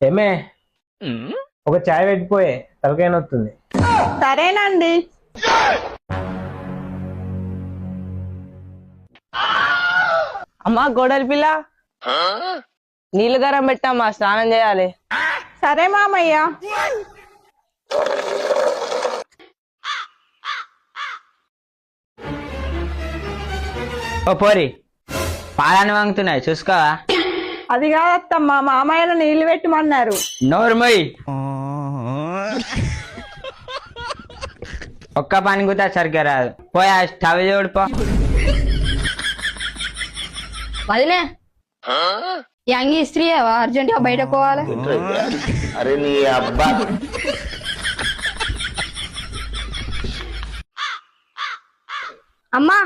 ఏమే ఒక చాయ్ పెట్టిపోయే తలకాయ నొస్తుంది. సరేనండి. అమ్మా గోడలి పిల్ల, నీళ్లు గరం పెట్టమ్మా, స్నానం చేయాలి. సరే మామయ్య. ఓ పోరి, పాలని వంగుతున్నాయి చూసుకోవా. అది కాదత్తమ్మా, మామయ్యను నీళ్లు పెట్టమన్నారు. నోరుమోయ్, ఒక్క పని కూడా సరిగ్గా రాదు. పోయా స్టవ్ చూడుపో. వదిలే, ఈ అంగి ఇస్త్రీ అర్జెంట్ గా బయటకు పోవాలి. అరే నీ అబ్బా. అమ్మా,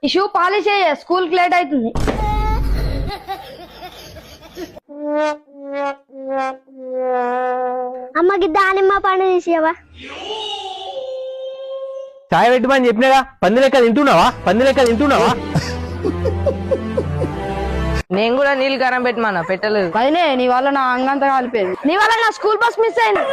ఈ షూ పాలిష్ చేయ, స్కూల్ కి లేట్ అవుతుంది. అమ్మకి దానిమ్మ పండు తీసేవా? చాయ్ పెట్టమని చెప్పినాగా, పంది లెక్క తింటున్నావా? నేను కూడా నీళ్ళు గరం పెట్టమన్నా, పెట్టలేదు. వదిలే, నీ వల్ల నా అంగంతా కాలిపోయింది. నీ వల్ల నా స్కూల్ బస్ మిస్ అయింది.